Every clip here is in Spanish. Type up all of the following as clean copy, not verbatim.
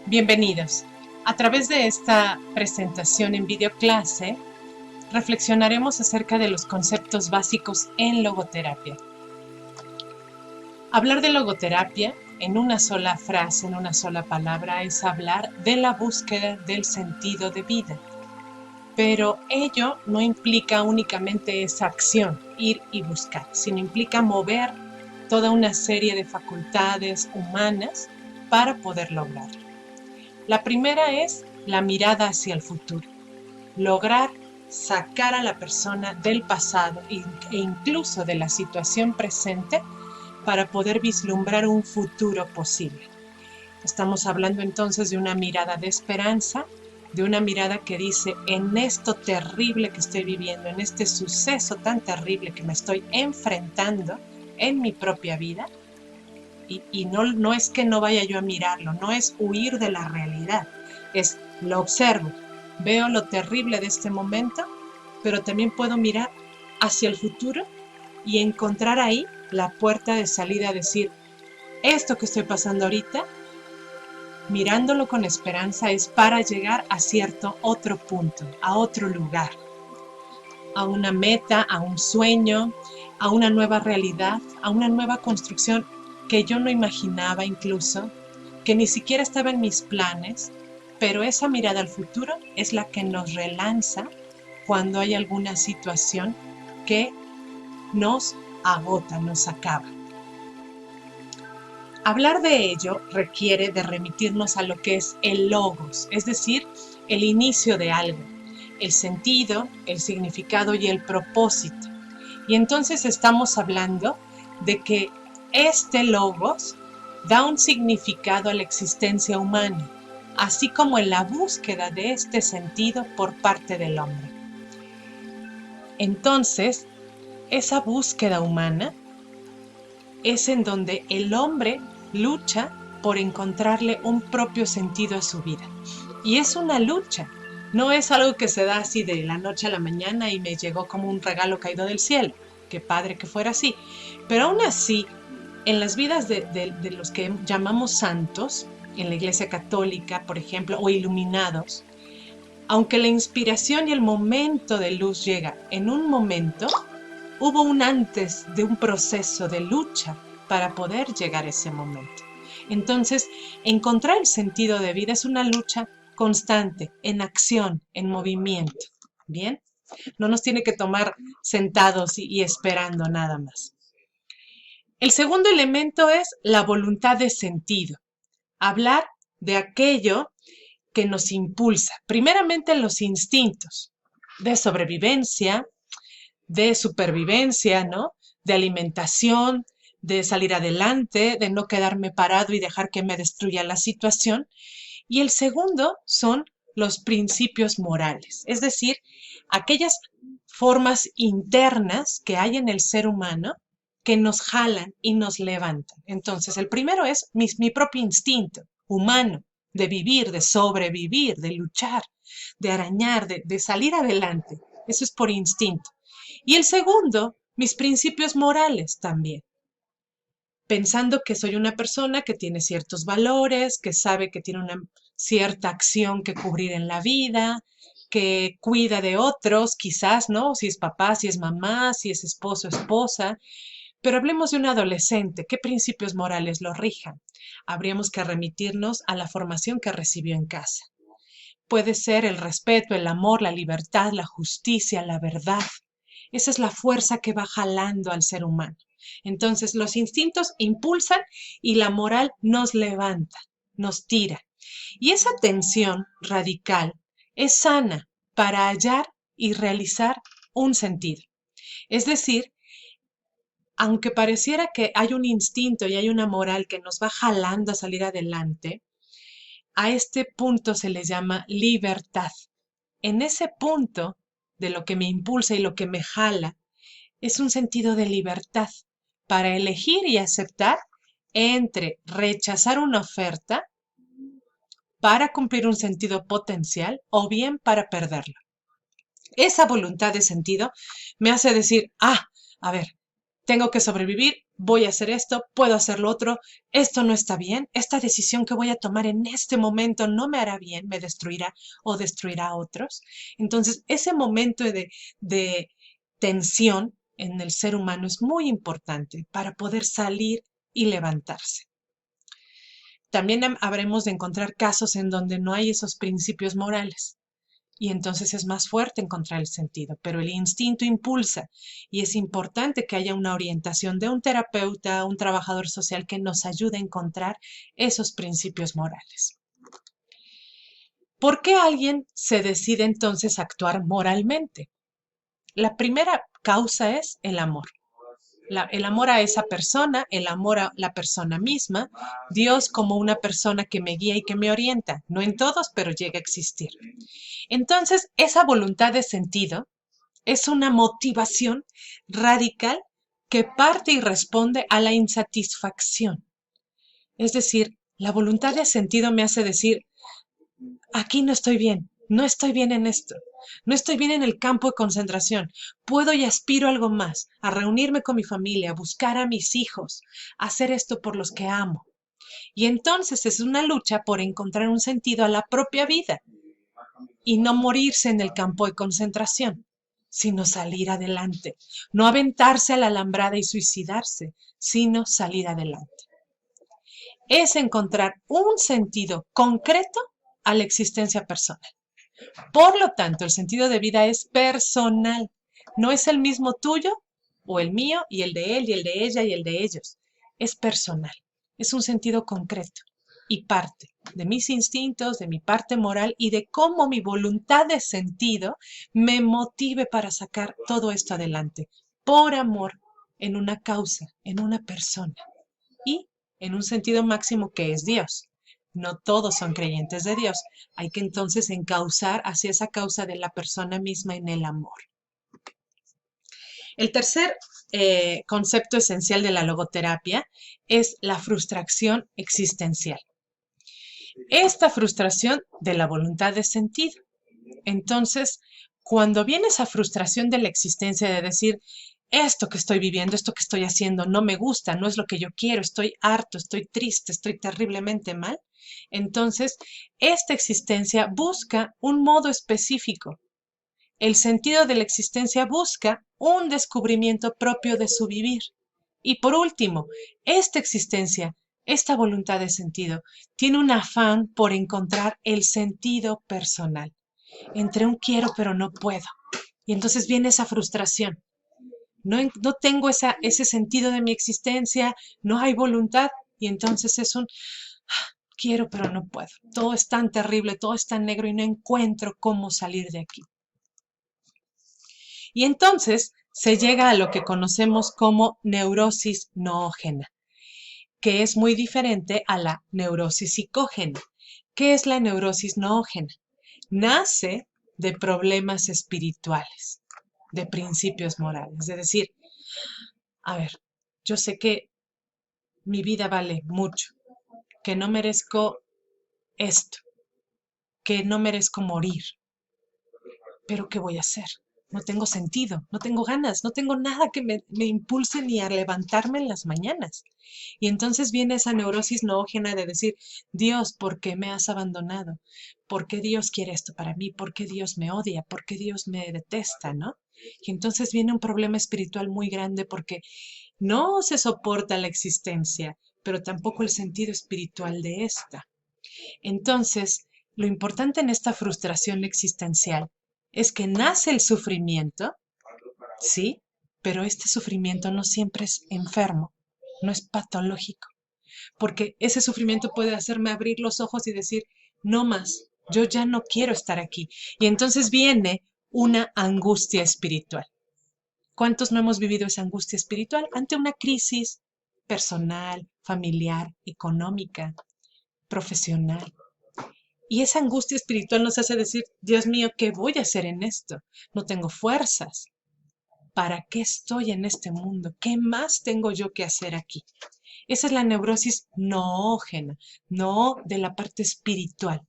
Bienvenidos. A través de esta presentación en videoclase, reflexionaremos acerca de los conceptos básicos en logoterapia. Hablar de logoterapia en una sola frase, en una sola palabra, es hablar de la búsqueda del sentido de vida. Pero ello no implica únicamente esa acción, ir y buscar, sino implica mover toda una serie de facultades humanas para poder lograrlo. La primera es la mirada hacia el futuro, lograr sacar a la persona del pasado e incluso de la situación presente para poder vislumbrar un futuro posible. Estamos hablando entonces de una mirada de esperanza, de una mirada que dice, en esto terrible que estoy viviendo, en este suceso tan terrible que me estoy enfrentando en mi propia vida, y no es que no vaya yo a mirarlo, no es huir de la realidad, es lo observo, veo lo terrible de este momento, pero también puedo mirar hacia el futuro y encontrar ahí la puerta de salida a decir, esto que estoy pasando ahorita, mirándolo con esperanza, es para llegar a cierto otro punto, a otro lugar, a una meta, a un sueño, a una nueva realidad, a una nueva construcción que yo no imaginaba incluso, que ni siquiera estaba en mis planes, pero esa mirada al futuro es la que nos relanza cuando hay alguna situación que nos agota, nos acaba. Hablar de ello requiere de remitirnos a lo que es el logos, es decir, el inicio de algo, el sentido, el significado y el propósito. Y entonces estamos hablando de que este logos da un significado a la existencia humana, así como en la búsqueda de este sentido por parte del hombre. Entonces, esa búsqueda humana es en donde el hombre lucha por encontrarle un propio sentido a su vida. Y es una lucha, no es algo que se da así de la noche a la mañana y me llegó como un regalo caído del cielo. Qué padre que fuera así. Pero aún así, en las vidas de los que llamamos santos, en la Iglesia Católica, por ejemplo, o iluminados, aunque la inspiración y el momento de luz llega en un momento, hubo un antes de un proceso de lucha para poder llegar a ese momento. Entonces, encontrar el sentido de vida es una lucha constante, en acción, en movimiento. ¿Bien? No nos tiene que tomar sentados y esperando nada más. El segundo elemento es la voluntad de sentido. Hablar de aquello que nos impulsa. Primeramente los instintos de sobrevivencia, de supervivencia, ¿no? De alimentación, de salir adelante, de no quedarme parado y dejar que me destruya la situación. Y el segundo son los principios morales, es decir, aquellas formas internas que hay en el ser humano que nos jalan y nos levantan. Entonces, el primero es mi propio instinto humano de vivir, de sobrevivir, de luchar, de arañar, de salir adelante. Eso es por instinto. Y el segundo, mis principios morales también, pensando que soy una persona que tiene ciertos valores, que sabe que tiene una cierta acción que cubrir en la vida, que cuida de otros, quizás, ¿no? Si es papá, si es mamá, si es esposo, esposa. Pero hablemos de un adolescente, ¿qué principios morales lo rijan? Habríamos que remitirnos a la formación que recibió en casa. Puede ser el respeto, el amor, la libertad, la justicia, la verdad. Esa es la fuerza que va jalando al ser humano. Entonces, los instintos impulsan y la moral nos levanta, nos tira. Y esa tensión radical es sana para hallar y realizar un sentido. Es decir, aunque pareciera que hay un instinto y hay una moral que nos va jalando a salir adelante, a este punto se le llama libertad. En ese punto de lo que me impulsa y lo que me jala, es un sentido de libertad para elegir y aceptar entre rechazar una oferta para cumplir un sentido potencial o bien para perderlo. Esa voluntad de sentido me hace decir, a ver, tengo que sobrevivir, voy a hacer esto, puedo hacer lo otro, esto no está bien, esta decisión que voy a tomar en este momento no me hará bien, me destruirá o destruirá a otros. Entonces, ese momento de tensión en el ser humano es muy importante para poder salir y levantarse. También habremos de encontrar casos en donde no hay esos principios morales y entonces es más fuerte encontrar el sentido, pero el instinto impulsa y es importante que haya una orientación de un terapeuta, un trabajador social que nos ayude a encontrar esos principios morales. ¿Por qué alguien se decide entonces a actuar moralmente? La primera causa es el amor. El amor a esa persona, el amor a la persona misma, Dios como una persona que me guía y que me orienta, no en todos, pero llega a existir. Entonces, esa voluntad de sentido es una motivación radical que parte y responde a la insatisfacción. Es decir, la voluntad de sentido me hace decir, aquí no estoy bien, no estoy bien en esto, no estoy bien en el campo de concentración, puedo y aspiro a algo más, a reunirme con mi familia, a buscar a mis hijos, a hacer esto por los que amo. Y entonces es una lucha por encontrar un sentido a la propia vida y no morirse en el campo de concentración, sino salir adelante, no aventarse a la alambrada y suicidarse, sino salir adelante. Es encontrar un sentido concreto a la existencia personal. Por lo tanto, el sentido de vida es personal, no es el mismo tuyo o el mío y el de él y el de ella y el de ellos. Es personal, es un sentido concreto y parte de mis instintos, de mi parte moral y de cómo mi voluntad de sentido me motive para sacar todo esto adelante, por amor, en una causa, en una persona y en un sentido máximo que es Dios. No todos son creyentes de Dios. Hay que entonces encauzar hacia esa causa de la persona misma en el amor. El tercer concepto esencial de la logoterapia es la frustración existencial. Esta frustración de la voluntad de sentido. Entonces, cuando viene esa frustración de la existencia de decir, esto que estoy viviendo, esto que estoy haciendo, no me gusta, no es lo que yo quiero, estoy harto, estoy triste, estoy terriblemente mal, entonces esta existencia busca un modo específico. El sentido de la existencia busca un descubrimiento propio de su vivir. Y por último, esta existencia, esta voluntad de sentido, tiene un afán por encontrar el sentido personal. Entre un quiero pero no puedo. Y entonces viene esa frustración. No tengo ese sentido de mi existencia, no hay voluntad y entonces es un quiero pero no puedo. Todo es tan terrible, todo es tan negro y no encuentro cómo salir de aquí. Y entonces se llega a lo que conocemos como neurosis noógena, que es muy diferente a la neurosis psicógena. ¿Qué es la neurosis noógena? Nace de problemas espirituales, de principios morales. Es decir, a ver, yo sé que mi vida vale mucho, que no merezco esto, que no merezco morir, pero ¿qué voy a hacer? No tengo sentido, no tengo ganas, no tengo nada que me impulse ni a levantarme en las mañanas. Y entonces viene esa neurosis noógena de decir, Dios, ¿por qué me has abandonado? ¿Por qué Dios quiere esto para mí? ¿Por qué Dios me odia? ¿Por qué Dios me detesta? ¿No? Y entonces viene un problema espiritual muy grande porque no se soporta la existencia, pero tampoco el sentido espiritual de esta. Entonces, lo importante en esta frustración existencial es que nace el sufrimiento, ¿sí? Pero este sufrimiento no siempre es enfermo, no es patológico, porque ese sufrimiento puede hacerme abrir los ojos y decir, no más, yo ya no quiero estar aquí. Y entonces viene una angustia espiritual. ¿Cuántos no hemos vivido esa angustia espiritual ante una crisis personal, familiar, económica, profesional? Y esa angustia espiritual nos hace decir, Dios mío, ¿qué voy a hacer en esto? No tengo fuerzas. ¿Para qué estoy en este mundo? ¿Qué más tengo yo que hacer aquí? Esa es la neurosis noógena, no de la parte espiritual,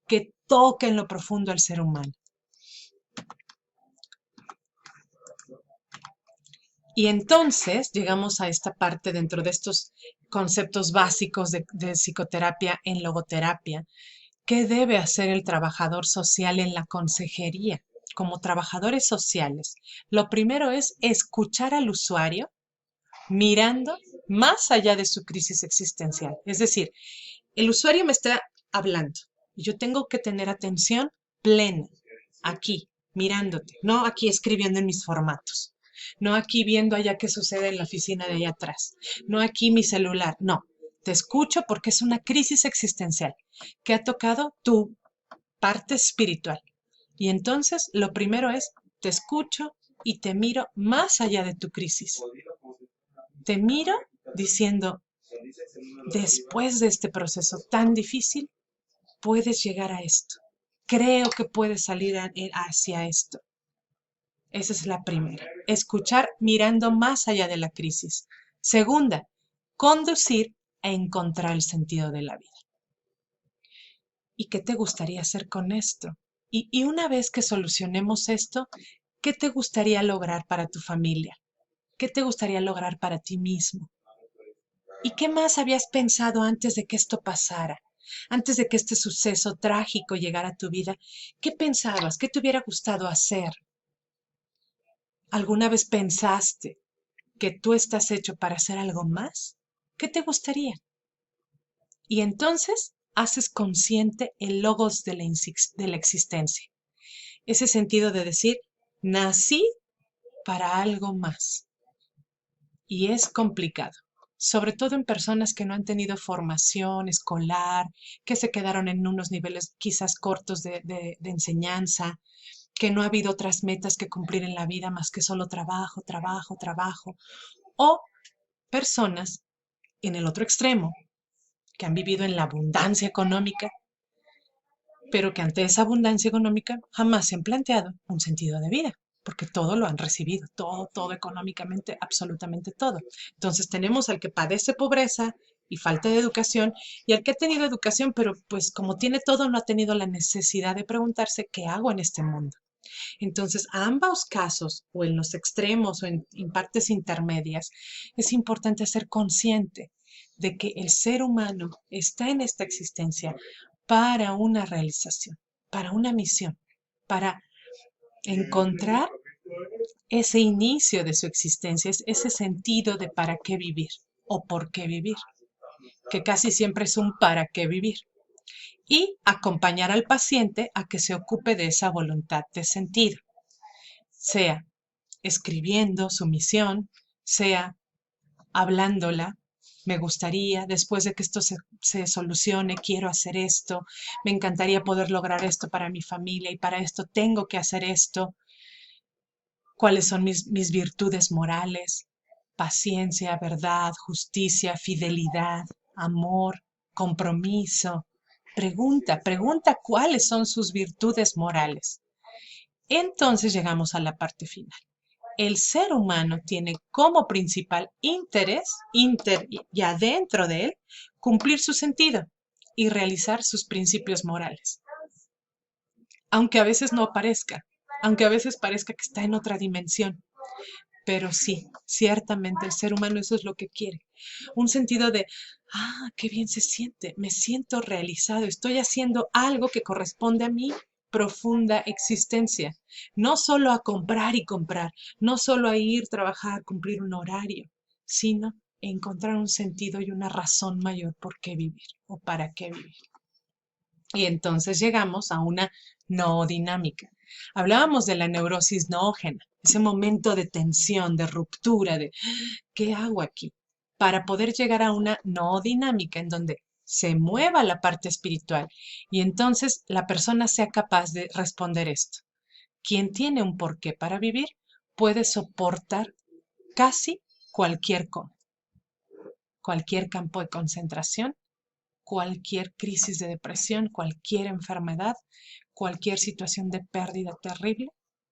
que toca en lo profundo al ser humano. Y entonces llegamos a esta parte dentro de estos conceptos básicos de psicoterapia en logoterapia. ¿Qué debe hacer el trabajador social en la consejería? Como trabajadores sociales, lo primero es escuchar al usuario mirando más allá de su crisis existencial. Es decir, el usuario me está hablando y yo tengo que tener atención plena aquí, mirándote, no aquí escribiendo en mis formatos, no aquí viendo allá qué sucede en la oficina de allá atrás, no aquí mi celular, no. Te escucho porque es una crisis existencial que ha tocado tu parte espiritual. Y entonces lo primero es, te escucho y te miro más allá de tu crisis. Te miro diciendo, después de este proceso tan difícil, puedes llegar a esto. Creo que puedes salir hacia esto. Esa es la primera. Escuchar mirando más allá de la crisis. Segunda, conducir a encontrar el sentido de la vida. ¿Y qué te gustaría hacer con esto? Y una vez que solucionemos esto, ¿qué te gustaría lograr para tu familia? ¿Qué te gustaría lograr para ti mismo? ¿Y qué más habías pensado antes de que esto pasara? Antes de que este suceso trágico llegara a tu vida, ¿qué pensabas? ¿Qué te hubiera gustado hacer? ¿Alguna vez pensaste que tú estás hecho para hacer algo más? ¿Qué te gustaría? Y entonces haces consciente el logos de la existencia. Ese sentido de decir, nací para algo más. Y es complicado, sobre todo en personas que no han tenido formación escolar, que se quedaron en unos niveles quizás cortos de enseñanza, que no ha habido otras metas que cumplir en la vida más que solo trabajo, trabajo, trabajo, o personas en el otro extremo, que han vivido en la abundancia económica, pero que ante esa abundancia económica jamás se han planteado un sentido de vida, porque todo lo han recibido, todo económicamente, absolutamente todo. Entonces tenemos al que padece pobreza y falta de educación y al que ha tenido educación, pero pues como tiene todo, no ha tenido la necesidad de preguntarse qué hago en este mundo. Entonces, a ambos casos, o en los extremos o en partes intermedias, es importante ser consciente de que el ser humano está en esta existencia para una realización, para una misión, para encontrar ese inicio de su existencia, ese sentido de para qué vivir o por qué vivir, que casi siempre es un para qué vivir, y acompañar al paciente a que se ocupe de esa voluntad de sentido, sea escribiendo su misión, sea hablándola. Me gustaría, después de que esto se solucione, quiero hacer esto, me encantaría poder lograr esto para mi familia y para esto tengo que hacer esto. ¿Cuáles son mis virtudes morales? Paciencia, verdad, justicia, fidelidad, amor, compromiso. Pregunta cuáles son sus virtudes morales. Entonces llegamos a la parte final. El ser humano tiene como principal interés, y adentro de él, cumplir su sentido y realizar sus principios morales. Aunque a veces no parezca, aunque a veces parezca que está en otra dimensión, pero sí, ciertamente el ser humano eso es lo que quiere. Un sentido de, qué bien se siente, me siento realizado, estoy haciendo algo que corresponde a mi profunda existencia. No solo a comprar y comprar, no solo a ir, trabajar, cumplir un horario, sino encontrar un sentido y una razón mayor por qué vivir o para qué vivir. Y entonces llegamos a una no dinámica. Hablábamos de la neurosis noógena, ese momento de tensión, de ruptura, de ¿qué hago aquí? Para poder llegar a una no dinámica en donde se mueva la parte espiritual y entonces la persona sea capaz de responder esto. Quien tiene un porqué para vivir puede soportar casi cualquier cosa, cualquier campo de concentración, cualquier crisis de depresión, cualquier enfermedad, cualquier situación de pérdida terrible,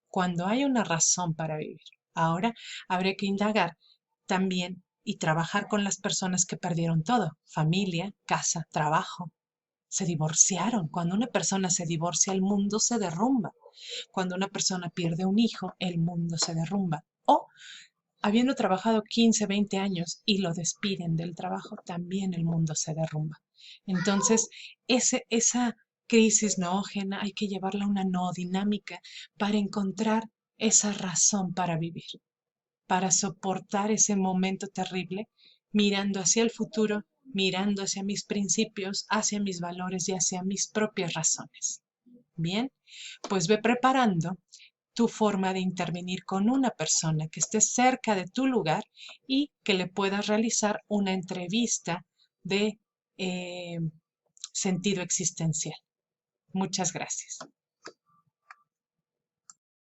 cuando hay una razón para vivir. Ahora habría que indagar también y trabajar con las personas que perdieron todo, familia, casa, trabajo, se divorciaron. Cuando una persona se divorcia, el mundo se derrumba. Cuando una persona pierde un hijo, el mundo se derrumba. O habiendo trabajado 15, 20 años y lo despiden del trabajo, también el mundo se derrumba. Entonces, esa crisis noógena hay que llevarla a una no dinámica para encontrar esa razón para vivir, para soportar ese momento terrible, mirando hacia el futuro, mirando hacia mis principios, hacia mis valores y hacia mis propias razones. Bien, pues ve preparando tu forma de intervenir con una persona que esté cerca de tu lugar y que le puedas realizar una entrevista de sentido existencial. Muchas gracias.